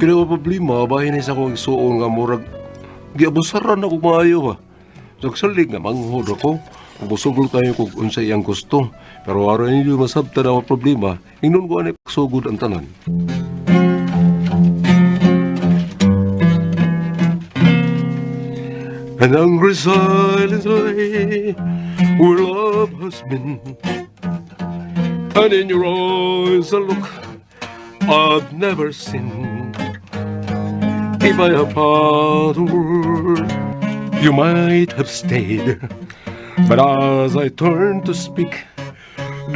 Kaya problema, bahay na isa kong isuon nga murag giabusaran ako maayo ha. Nagsalig nga manghod ako. Busugol tayo kung unsay iyang gusto. Pero araw ninyo masabta na ang problema, ingnon ko anay pagsugod ang tanan. An angry silence lay where love has been. And in your eyes a look I've never seen. If I had found a word, you might have stayed. But as I turned to speak,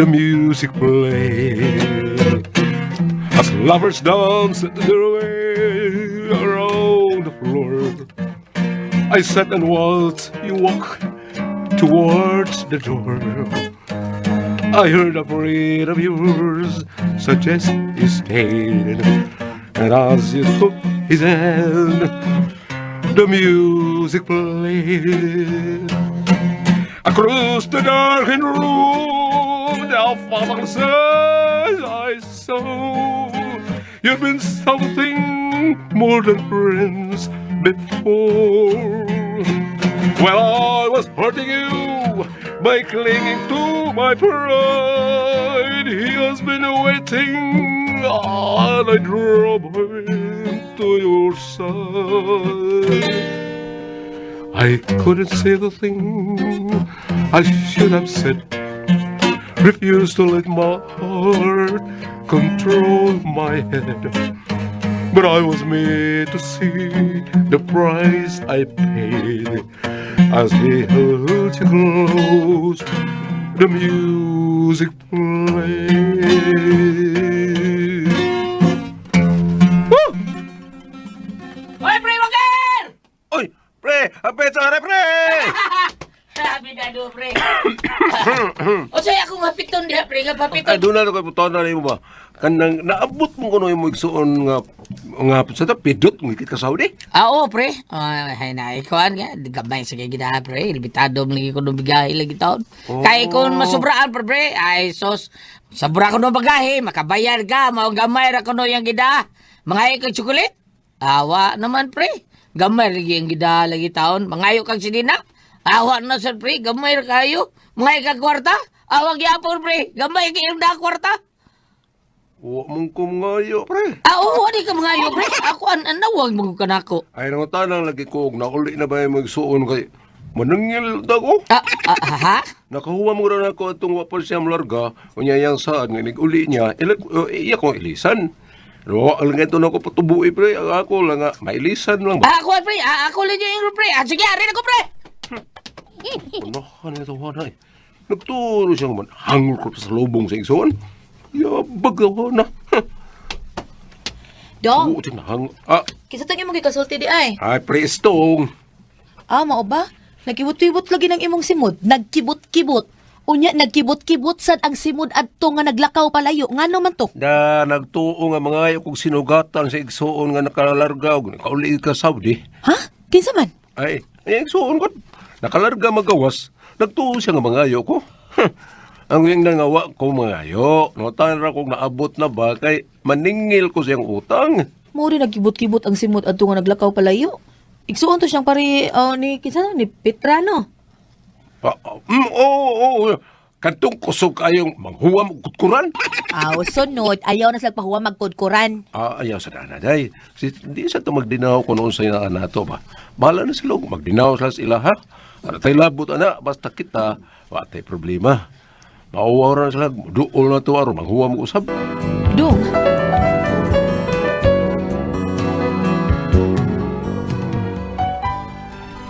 the music played. As lovers danced their way around the floor, I sat and watched you walk towards the door. I heard a prayer of yours suggest you stayed. And as you took his hand, the music played. Across the darkened room, the father says I saw you've been something more than friends before. Well, I was hurting you by clinging to my pride. He has been waiting, and I drove him to your side. I couldn't say the thing I should have said. Refused to let my heart control my head. But I was made to see the price I paid. As he held you close, the music played. Woo! Hoy, pre, Walker! Oy, pre! Apet sa are, pre! Sabi na do, pre. O say ako mapiton diha, pre, nga papiton. Ay, doon na kayo puto na rin mo ba? Kanang naabot mo kuno yung igsuon nga sa tapidot ng ikit ka Saudi. Oo, pre. Ay na, ikuan nga. Gamay sa kay gina, pre. Libitado mo lagi ko nung bigahe lagi taon. Kaya kung masubraan, pre, ay sos, sabra ko nung bagahe, makabayar ka, gamay ra ko nung yung gida. Mga ikang tsukulit. Awa naman, pre. Gamay lagi yung gida lagi taon. Mga kang sinina. Awa na, sir, pre. Gamay ra kayo. Mga ikang kwarta. Awa gyapon, pre. Gamay kayong da kwarta. Huwag mong kumangayo, pre. Oo, di ka mga iyo, pre. Ako, anawag mo ka na ako. Ay, nang tanang lagi ko, nauli na ba yung magsuon kay manangil da ko? Ha? Nakahuwa mo rin ako itong wapal siyang larga, unyayang saan, nga nag-uli niya, iya kong ilisan. Pero lang ito na ako patubuhi, pre. Ako lang nga, mailisan lang ba? Ako, pre. Ako lang yung pre. Sige, arin ako, pre. Unahan ito, hanay. Nagturo siya naman, hangol ko sa lubong sa igsoon. Yabag ako na. Dong, Oo, tinahang. kisa tang imong gikasulti di ay. Ay, prestong. Mao ba? Nagkibot-kibot lagi ng imong simod. Nagkibot-kibot. Unya, nagkibot-kibot sad ang simod adto nga naglakaw palayo. Ngano man to? Na nagtuo nga mga ayaw kong sinugatan sa igsoon nga nakalargaw. Nakauli ka Saudi. Ha? Kinsa man? Ay, igsoon ko. Nakalarga magawas. Nagtuo siya nga mga ayaw ko. Ang yung nangawa ko mga ayaw. Notan ra kong naabot na ba kay maningil ko siyang utang. Mo rin nagkibot-kibot ang simod adto nga naglakaw palayo. Igsuon to siyang pari ni kinsa ni Petra no? Oo. Kantong kusog kayong manghuwam kutkuran. Sunod, ayaw na sila pahuwa magkudkuran. Ayaw sa danaday. Hindi sa ito magdinaw kung noon sa inaan nato ba. Bahala na sila. Magdinaw sila ha. Ano tayo labot ana. Basta kita, watay problema. Mauwaran sila. Duol na ito araw. Manghuwam usab. Dong.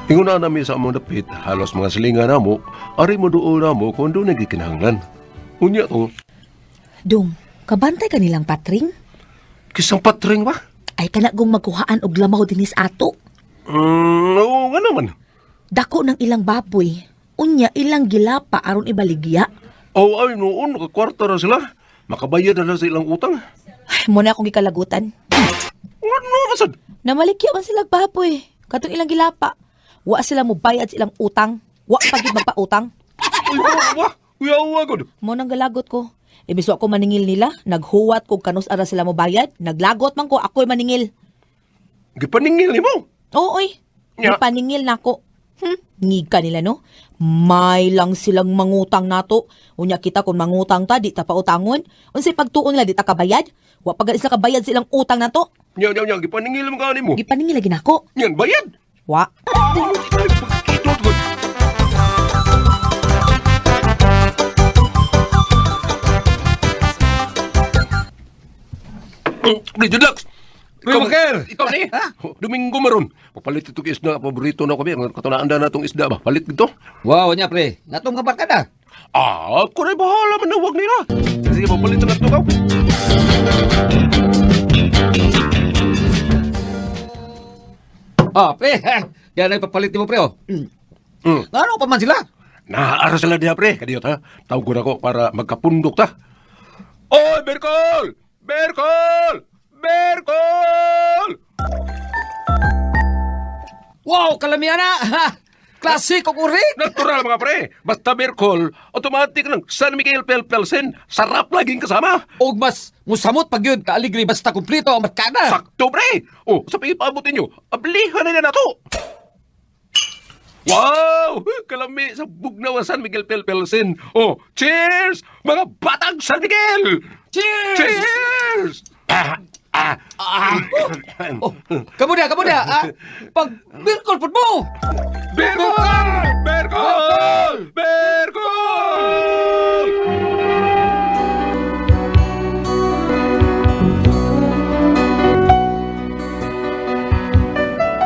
Ingon na namin sa among dapit, halos mga silingan na mo, ari mo doon na mo kung doon nagikinahanglan. Unya to, Dong, kabantay ka nilang patring? kisang patring ba? Ay kanagong magkuhaan og lamaw dinis ato. Oo nga naman. Dako ng ilang baboy. Unya ilang gilapa aron ibaligya. Ay noon, nakakwarta na sila. Makabayad na lang sa ilang utang. Ay, muna akong gikalagutan. Ano, asad? Namalikya man sila baboy. Katong ilang gilapa. Wa sila mo bayad sa ilang utang. Wa pagid magpautang. Uy, wa. Uyawa ko. Mo nang galagot ko. Imbis wa ko maningil nila, naghuwat ko kanus ara sila mo bayad, naglagot man ko ako'y maningil. Gipaningil ni mo. Ooy, Nya. paningil na ko. Ngig ka nila no? May lang silang mangutang nato. Unya kita kung mangutang ta, di ta pautangon. Unsay pagtuon nila, di ta kabayad? Wa pag sila kabayad silang utang nato. Nya, gipaningil mo ka ni mo. Gipaningil lagi nako. Yan, bayad. Wa. Pagkitot ko. Dito, Dax. Maker! Ikaw ni. Domingo maron. Papalit ito isda. Paborito na kami. Katunaan na itong isda ba? Palit dito. Wow, nya pre. Natong kapat ka na. Ako na bahala manawag nila. Sige, papalit na ito ka. Pre. Yan ay papalit mo pre, oh. Ano pa man sila? Naara sila diha, pre. Kadiyot, ha? Tawag ko na ko para magkapundok ta. Oy, Berkol! Berkol! Berkol! Wow, kalamiana. Classic o kurik. Natural, mga pre. Basta Berkol, automatic ng San Miguel Pelpelsen. Sarap laging kasama. Og mas musamot pag yun, kaaligri basta kumplito ang matkana. Sakto, pre. Oh, sa pagipaabutin nyo, ablihan na na to. Wow! Kalami sa bugnawa San Miguel Pelpelsen. Oh, cheers! Mga batang San Miguel! Cheers! Cheers! Oh, kamu dia. Pag birkol pud mo. Berkol! Berkol! Berkol!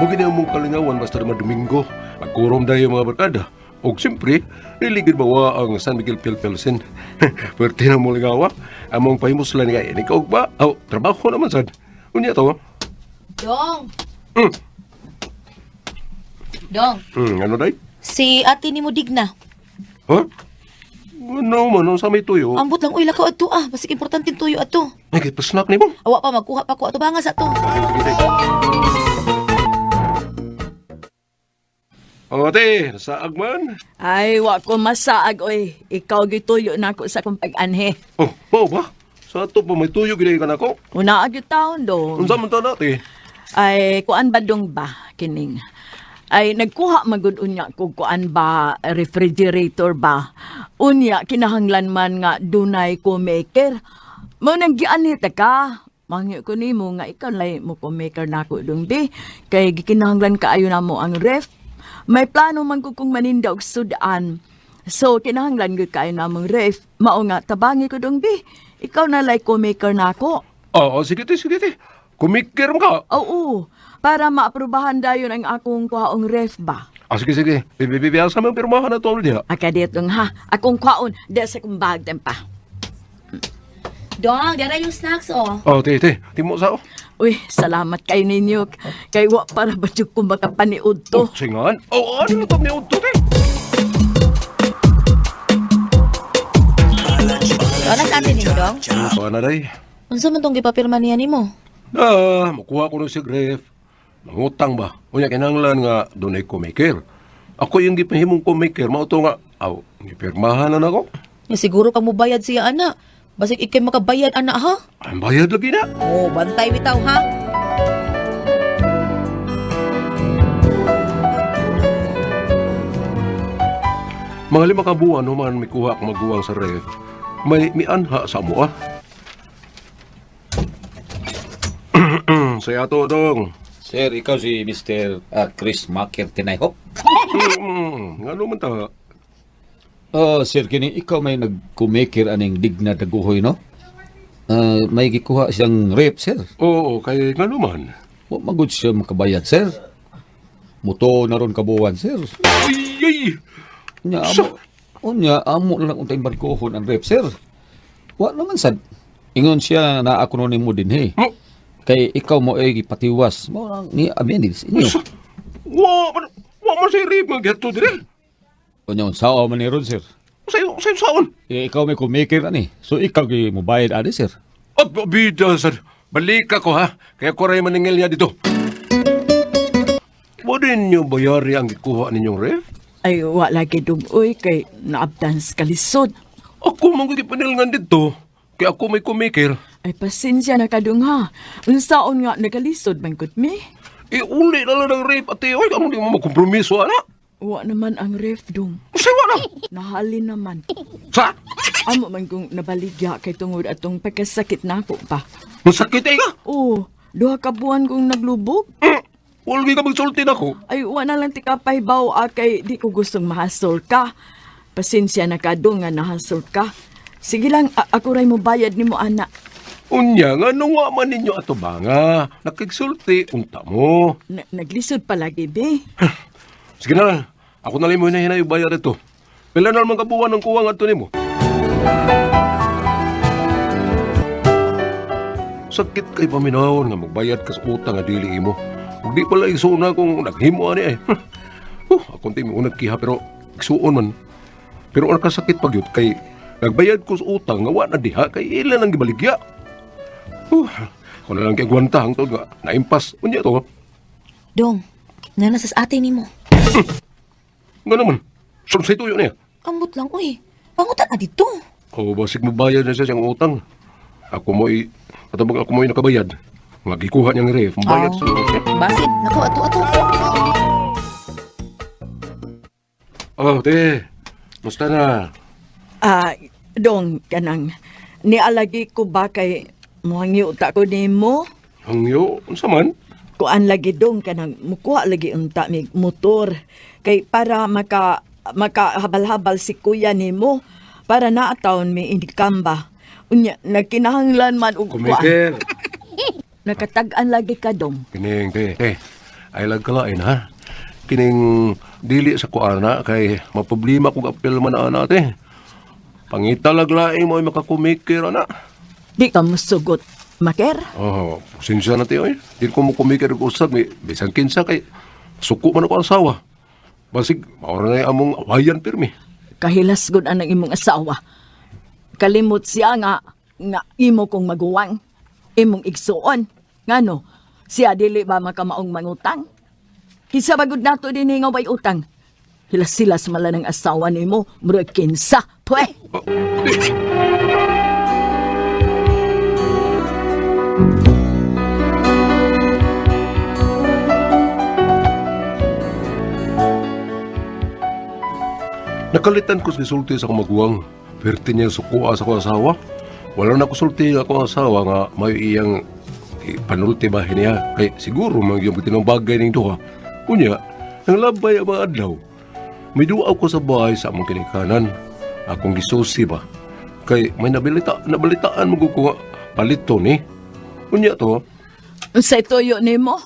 Mungkin ang mong kalingawan basta naman Domingo. Magkurom dayo mga barkada. O siyempre, niligid bawa ang San Miguel Pelpelsen. Pwerte na mong lingawa. Among pahimuslan nga yan. Ikaw ba? Oh, trabaho naman sad. Unya to. Dong. Hmm. Dong, Ano day? si ate ni mo digna. Ha? Ano man, sa may tuyo? Ambot lang uy lakaw ato basig importante tuyo ato. Ay, pasnak ni mo. Awa pa magkuha pa ko ato bangas ato. O, ate, saag man. Ay, wa ko masaag, oy. Ikaw gituyo na ako sa kong pag-anhe. Oh, mau ba? Sa ato pa may tuyo ginayin ka na ko. Una agyo taon do. Unsa man ta nati? Ay, kuan ba dong ba, kining? Ay, nagkuha magud unya ko kuan ba, refrigerator ba. Unya, kinahanglan man nga dunay ko maker. Mo nang gianhi ta ka. Mangyo ko nimo nga ikaw lay mo ko maker nako dong bi. Kay gikinahanglan kaayo na mo ang ref. May plano man ko kung maninda og sudaan. So, kinahanglan gud kayo namong ref. Mao nga, tabangi ko dong bi. Ikaw na like ko maker na ako. Oo, sige te. Kumikir mo ka. Oo, para maaprubahan dayon ang akong kuhaong ref ba. Sige. Bibibiyasa mo ang pirmahan na to diha. Akadetong ha, akong kwaon, di sa kong bag pa. Dong, dara yung snacks oh. Oh, te. Timo sa o. Uy, salamat kayo ninyo. Kay wa para ba ko makapaniud to. Oh, singan. Oh, ano to ni udto te? Ano sa ate ni mo dong? So, na day. Unsa man tong gipapirma niya nimo? Makuha ko ng sigref. Mangutang ba? Unya kinahanglan nga dunay ko maker. Ako yung gipahimong ko maker, mao to nga. Aw, gipirmahan na nako. Ya siguro ka mo bayad siya ana. Basig ikay makabayad ana ha? Ang bayad lagi na. Oh, bantay bitaw ha. Mga 5 ka buwan human may kuha kang maguwang sa ref. May anha sa mo Saya to dong. Sir, ikaw si Mr. Chris Maker Tinayhop. Ngano man ta? Sir, kini ikaw may nagkumekir aning digna daguhoy, no? May gikuha siyang rep, sir. Oo, kay ngano man. Wa magud siya makabayad, sir. Muto na ron kabuwan, sir. Ay! Amo na lang untay barkohon ang rep, sir. Wa naman sad. Ingon siya na ako nun mo din, he. Mo, Kay ikaw mo ay gipatiwas. Mo lang ni Amenis inyo. wa man say rib magyato dire. Unya unsa man ni ron, sir? Sayo saon. Ikaw may kumekir ani. So ikaw gi mo bayad ani, sir. Bida sir. Balik ako ha. Kaya ko rin maningil niya dito. Mo din nyo bayari ang gikuha ninyong ref? Ay, wala gid dong, uy, kay naabdan sa kalisod. Ako mangigipanilngan dito. Kaya ako may kumikir. Ay, pasensya na kadung ha. Unsaon nga nagalisod man gud mi? Uli na lang ng rape, ate. Oy, kamo di mo magkompromiso, ana. Wa naman ang ref dong. Siwa na. Nahalin naman. Sa? Amo man kong nabaligya kay tungod atong pagkasakit nako pa. Masakit ay ka? Oo, duha ka buwan kong naglubog. Wala ka magsulti na ko. Ay, wala lang tikapay baw kay di ko gustong mahasol ka. Pasensya na ka dong nga nahasol ka. Sige lang, ako ray mo bayad ni mo, anak. Unya nga, nung man ninyo ato ba nga? Nakigsulti, unta mo. Naglisod palagi, be. Sige na lang. Ako na lang mo hinahinay bayad ito. Pila na naman kabuwan ng kuwang ato ni mo. Sakit kay paminahon nga magbayad ka sa utang nga dili mo. Ug di pala isuna kung naghimo ani ay. Ako ti mo nagkiha pero isuon man. Pero ang kasakit pagyud kay nagbayad ko sa utang nga wa na diha kay ilan ang gibaligya. Ako na lang kay gwanta hangtod nga naimpas unya to. Dong, nanasas ate ni mo. Nga naman. Sunsay tuyo niya. Ambot lang, uy. Pangutan na dito. O basig mo bayad na siya siyang utang. Ako mo'y katabang ako mo'y nakabayad. Nga gikuha niyang ref. Bayad sa... Basit, naku, ato. Oh, te. Musta na? Dong, kanang, nialagi ko ba kay muhangi uta ko ni mo? Hangyo, unsa man? Kuan lagi dong, kanang mukuha lagi unta mi motor. Kay para makahabal-habal si kuya ni mo, para naataon mi indikamba. Unya, nagkinahanglan man og kuan. Kumikir. Nakatag-an lagi ka dong. Kining, te. Ay lag kalain, ha? Kining dili sa kuana kay maproblema kung apel man ana, te. Pangita laglaing mo ay makakumikir, ana. Di ka musugot, Maker? Oh, sinsya na, te, oy. Di ko mo kumikir ko usap, bisan kinsa kay suko man ako asawa. Basig, maura na among awayan pirmi. Kahilas gud ang imong asawa. Kalimot siya nga imo kong maguwang. Imong igsuon. Ngano, siya dili ba makamaong mangutang? Kisa bagod nato din nga way utang. Hilas-hilas mala ng asawa nimo, murag kinsa. Pwe! Oh, te. Nakalitan ko si sulti sa kumaguwang. Perti niya sukuha sa kong asawa. Wala na ko sulti nga akong asawa nga may iyang panulti bahin niya. Kay siguro mga yung tinong bagay ng duha. Kunya, nang labay ang mga adlaw. May duwa ko sa bahay sa among kinikanan. Akong gisusi ba. Kay may nabalitaan mo ko palito ni. Kunya to, Sa itoyo nimo?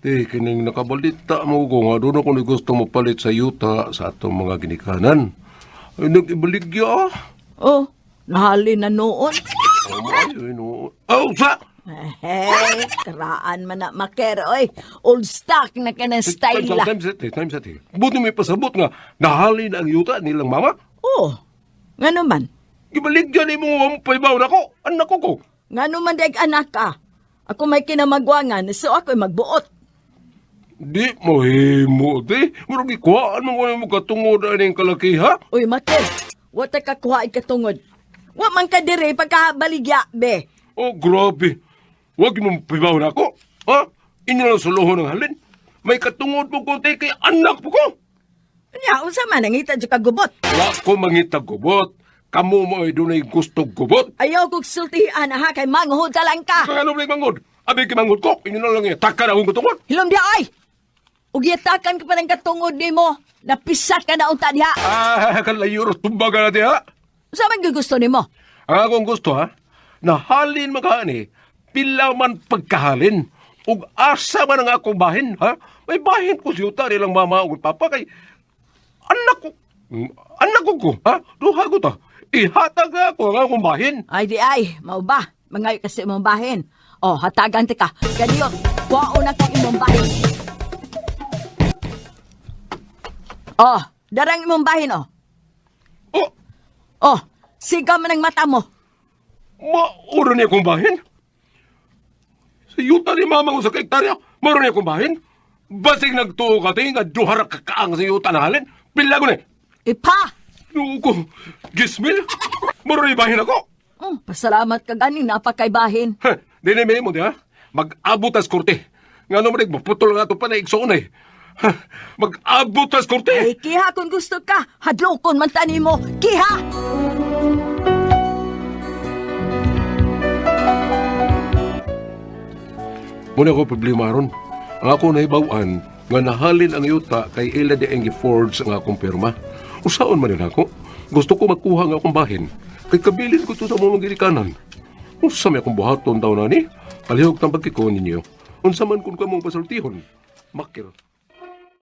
kining nakabalita mo ko nga doon ako ni gusto mo palit sa yuta sa atong mga ginikanan. Ay, nag-ibaligya. Oh, nahali na noon. Oh, sa! Hey, karaan man na Maker, oy. Old stock na ka ng style la. Time set. Buti may pasabot nga nahali na ang yuta nilang mama. Oh, nga naman. Ibaligya ni mo ang paibaw na ko. Anak ko. Nga naman deg anak ka. Ako may kinamagwangan, so ako'y magbuot. Di mo himo, di. Murag ikuhaan mo mo katungod ang kalaki, ha? Uy, Maker, wata ka kuha ikatungod. Wa man ka dire pagkabaligya, be. Oh, grabe. Huwag mong paibaw na ko. Ha? Inyo lang suluhon ng halin. May katungod po ko, kay anak po ko. Nya, unsa man nangita di ka gubot. Wa ko mangitag gubot. Kamu mo ay dunay gusto gubot. Ayaw kong sultihan ha, kay manghod ka lang ka. Kaya ano may mangod? Abi kimangod ko. Inyo na lang yan. Taka na akong katungod. Hilom di ay! Ugyatakan ka pa ng katungod ni mo. Napisat ka na unta diha. Kalayuros. Tumbaga natin, ha? Unsa man gusto ni mo? Ang akong gusto, ha? Nahalin magkani. Pila man pagkahalin. Ug asa man ang akong bahin, ha? May bahin ko siyuta nilang mama ug papa kay anak ko, ha? Duha ko ta. Ihatag na ako ang akong bahin. Ay di ay, mau ba? Mangay kasi imong bahin. Oh, hatagan ti ka. Kadiyo, kuwao na kang imong bahin. Oh, darang imong bahin, oh. Oh, Oh, siga man ang mata mo. mauro niya akong bahin? Sa yuta ni mama ko sa hektarya, mauro niya akong bahin? Basig nagtuo ka tayo nga duhara kakaang sa yuta na halin? Pila ko ni. Ipa! Nuo ko. Gismil? Maruribahin ako. Pasalamat ka gani napakaibahin. Ha, dinime mo di ha? Mag-abot as korte. Nga naman magputol nga ito pa na iksoon eh. Ha, mag-abot as korte. Ay, kiha kung gusto ka. Hadlokon man tani mo. Kiha! Muna ko problema ron. Ang ako naibawaan nga nahalin ang yuta kay Ila de Engie Forge ang akong pirma. Usaon man nila ako. Gusto ko magkuha nga akong bahin. Kay kabilin ko ito sa mga gilikanan. Unsa may akong buhaton daw na ni? Palihog ng pagkikon ninyo. Unsa man kung kamong pasultihon. Makir.